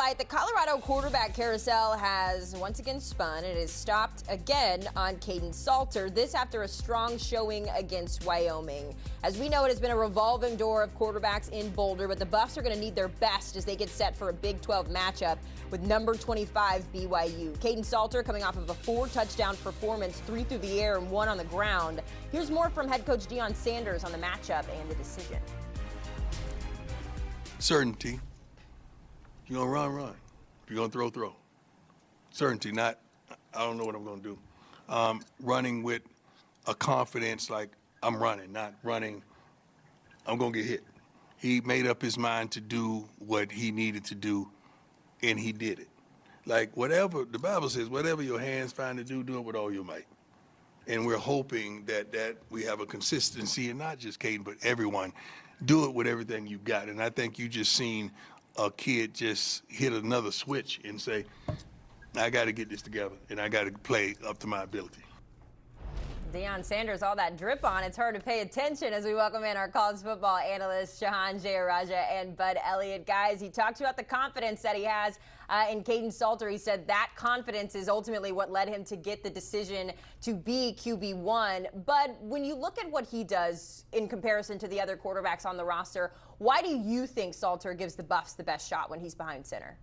right, the Colorado quarterback carousel has once again spun. It has stopped again on Caden Salter, this after a strong showing against Wyoming. As we know, it has been a revolving door of quarterbacks in Boulder, but the Buffs are going to need their best as they get set for a Big 12 matchup with number 25 BYU. Caden Salter coming off of a 4-touchdown performance, 3 through the air and 1 on the ground. Here's more from head coach Deion Sanders on the matchup and the decision. Certainty. You're going to run. If you're going to throw. Certainty, not, I don't know what I'm going to do. Running with a confidence like I'm running, not running, I'm going to get hit. He made up his mind to do what he needed to do, and he did it. Like whatever, the Bible says, whatever your hands find to do, do it with all your might. And we're hoping that we have a consistency, and not just Caden, but everyone. Do it with everything you got. And I think you just seen a kid just hit another switch and say, I got to get this together, and I got to play up to my ability. Deion Sanders, all that drip on, it's hard to pay attention as we welcome in our college football analysts, Shehan, Jeyarajah, and Bud Elliott. Guys, he talked about the confidence that he has in Caden Salter. He said that confidence is ultimately what led him to get the decision to be QB1. But when you look at what he does in comparison to the other quarterbacks on the roster, why do you think Salter gives the Buffs the best shot when he's behind center?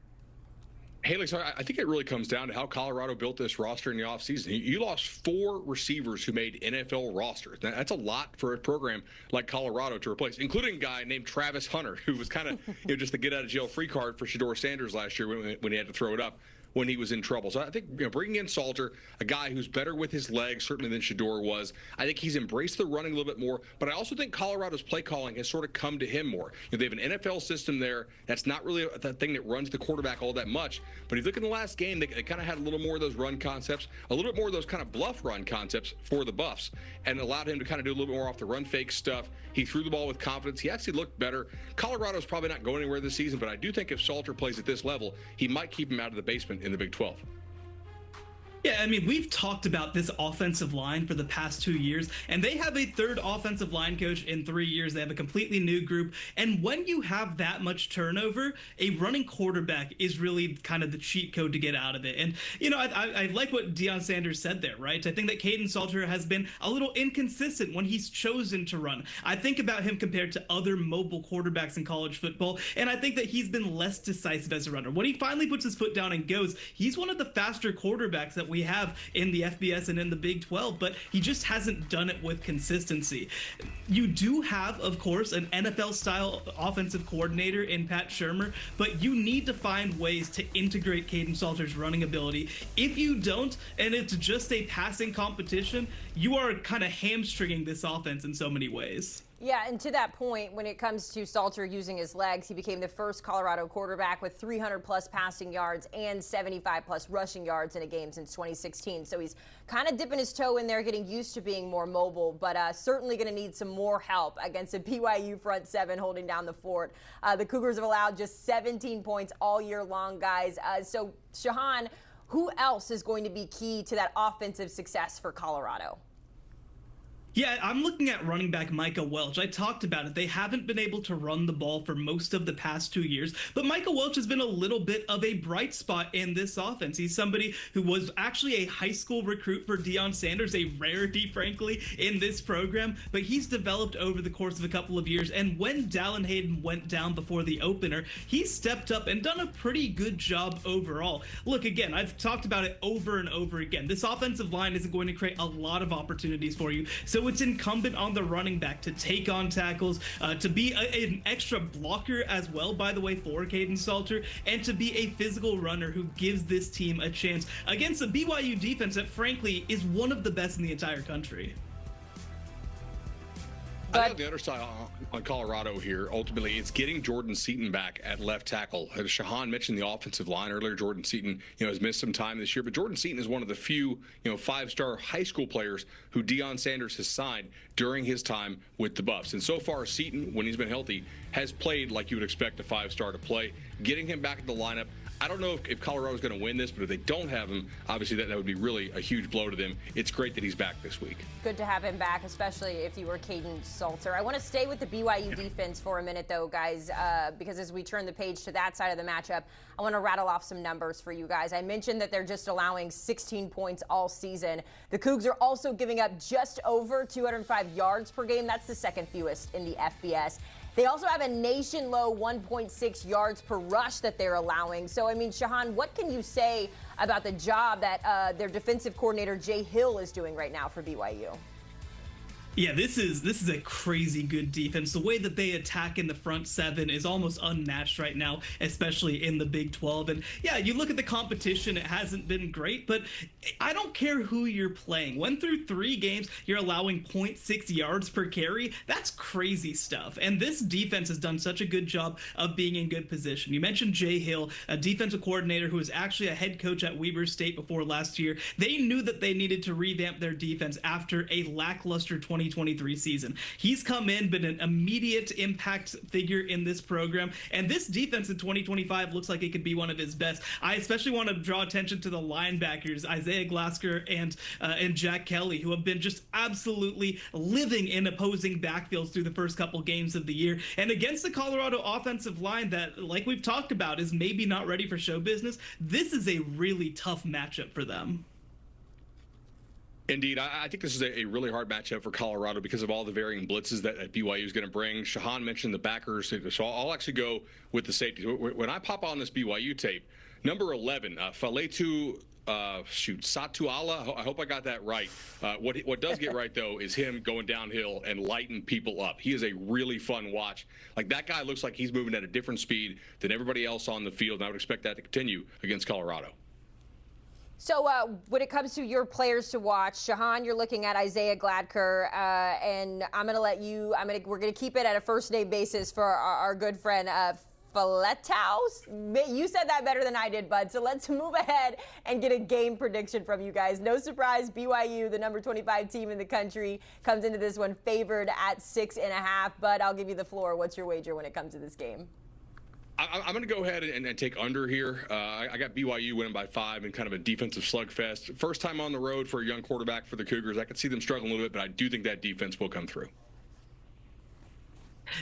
Haley, so I think it really comes down to how Colorado built this roster in the offseason. You lost 4 receivers who made NFL rosters. That's a lot for a program like Colorado to replace, including a guy named Travis Hunter, who was kind of just the get-out-of-jail-free card for Deion Sanders last year when he had to throw it up when he was in trouble. So I think bringing in Salter, a guy who's better with his legs certainly than Shedeur was, I think he's embraced the running a little bit more. But I also think Colorado's play calling has sort of come to him more. They have an NFL system there that's not really the thing that runs the quarterback all that much. But if you look in the last game, they kind of had a little more of those run concepts, a little bit more of those kind of bluff run concepts for the Buffs, and allowed him to kind of do a little bit more off the run fake stuff. He threw the ball with confidence. He actually looked better. Colorado's probably not going anywhere this season, but I do think if Salter plays at this level, he might keep him out of the basement in the Big 12. Yeah, I mean, we've talked about this offensive line for the past 2 years, and they have a third offensive line coach in 3 years. They have a completely new group. And when you have that much turnover, a running quarterback is really kind of the cheat code to get out of it. And, I like what Deion Sanders said there, right? I think that Caden Salter has been a little inconsistent when he's chosen to run. I think about him compared to other mobile quarterbacks in college football, and I think that he's been less decisive as a runner. When he finally puts his foot down and goes, he's one of the faster quarterbacks that we have in the FBS and in the Big 12, but he just hasn't done it with consistency. You do have, of course, an NFL-style offensive coordinator in Pat Shurmur, but you need to find ways to integrate Caden Salter's running ability. If you don't, and it's just a passing competition, you are kind of hamstringing this offense in so many ways. Yeah, and to that point, when it comes to Salter using his legs, he became the first Colorado quarterback with 300-plus passing yards and 75-plus rushing yards in a game since 2016. So he's kind of dipping his toe in there, getting used to being more mobile, but certainly going to need some more help against a BYU front seven holding down the fort. The Cougars have allowed just 17 points all year long, guys. So, Shehan, who else is going to be key to that offensive success for Colorado? Yeah, I'm looking at running back Micah Welch. I talked about it. They haven't been able to run the ball for most of the past 2 years, but Micah Welch has been a little bit of a bright spot in this offense. He's somebody who was actually a high school recruit for Deion Sanders, a rarity, frankly, in this program, but he's developed over the course of a couple of years, and when Dallin Hayden went down before the opener, he stepped up and done a pretty good job overall. Look, again, I've talked about it over and over again. This offensive line isn't going to create a lot of opportunities for you, so it's incumbent on the running back to take on tackles, to be an extra blocker as well, by the way, for Caden Salter, and to be a physical runner who gives this team a chance against a BYU defense that, frankly, is one of the best in the entire country. I think the other side on Colorado here, ultimately, it's getting Jordan Seaton back at left tackle. As Shehan mentioned the offensive line earlier, Jordan Seaton, has missed some time this year, but Jordan Seaton is one of the few, 5-star high school players who Deion Sanders has signed during his time with the Buffs. And so far, Seaton, when he's been healthy, has played like you would expect a 5-star to play. getting him back in the lineup. I don't know if Colorado's going to win this, but if they don't have him, obviously that would be really a huge blow to them. It's great that he's back this week. Good to have him back, especially if you were Caden Salter. I want to stay with the BYU defense for a minute, though, guys, because as we turn the page to that side of the matchup, I want to rattle off some numbers for you guys. I mentioned that they're just allowing 16 points all season. The Cougs are also giving up just over 205 yards per game. That's the second fewest in the FBS. They also have a nation-low 1.6 yards per rush that they're allowing. So, I mean, Shehan, what can you say about the job that their defensive coordinator, Jay Hill, is doing right now for BYU? Yeah, this is a crazy good defense. The way that they attack in the front seven is almost unmatched right now, especially in the Big 12. And yeah, you look at the competition, it hasn't been great, but I don't care who you're playing. When through 3 games, you're allowing 0.6 yards per carry. That's crazy stuff. And this defense has done such a good job of being in good position. You mentioned Jay Hill, a defensive coordinator who was actually a head coach at Weber State before last year. They knew that they needed to revamp their defense after a lackluster 2023 season. He's come in, been an immediate impact figure in this program, and this defense in 2025 looks like it could be one of his best. I especially want to draw attention to the linebackers, Isaiah Glasker and Jack Kelly, who have been just absolutely living in opposing backfields through the first couple games of the year. And against the Colorado offensive line that, like we've talked about, is maybe not ready for show business, this is a really tough matchup for them. Indeed, I think this is a really hard matchup for Colorado because of all the varying blitzes that BYU is going to bring. Shehan mentioned the backers, so I'll actually go with the safeties. When I pop on this BYU tape, number 11, Faletu Satuala. I hope I got that right. What does get right, though, is him going downhill and lighting people up. He is a really fun watch. Like, that guy looks like he's moving at a different speed than everybody else on the field, and I would expect that to continue against Colorado. So when it comes to your players to watch, Shehan, you're looking at Isaiah Gladker, and I'm going to let you. We're going to keep it at a first name basis for our good friend Faletaus. You said that better than I did, bud. So let's move ahead and get a game prediction from you guys. No surprise, BYU, the number 25 team in the country, comes into this one favored at 6.5. Bud, I'll give you the floor. What's your wager when it comes to this game? I'm going to go ahead and take under here. I got BYU winning by 5 in kind of a defensive slugfest. First time on the road for a young quarterback for the Cougars. I could see them struggling a little bit, but I do think that defense will come through.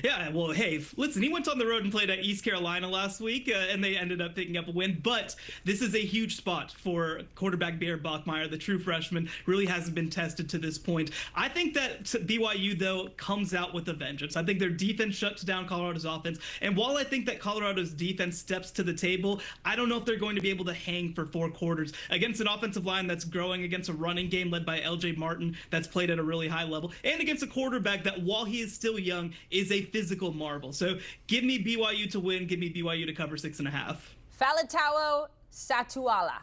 Yeah, well, hey, listen, he went on the road and played at East Carolina last week, and they ended up picking up a win. But this is a huge spot for quarterback Bear Bachmeier, the true freshman, really hasn't been tested to this point. I think that BYU, though, comes out with a vengeance. I think their defense shuts down Colorado's offense. And while I think that Colorado's defense steps to the table, I don't know if they're going to be able to hang for 4 quarters against an offensive line that's growing, against a running game led by LJ Martin that's played at a really high level, and against a quarterback that, while he is still young, is a physical marvel. So give me BYU to win. Give me BYU to cover 6.5. Faletau Satuala.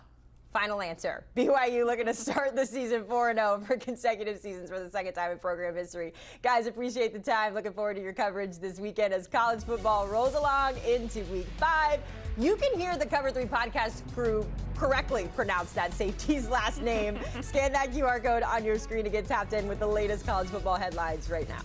Final answer. BYU looking to start the season 4-0 for consecutive seasons for the second time in program history. Guys, appreciate the time. Looking forward to your coverage this weekend as college football rolls along into week 5. You can hear the Cover 3 podcast crew correctly pronounce that safety's last name. Scan that QR code on your screen to get tapped in with the latest college football headlines right now.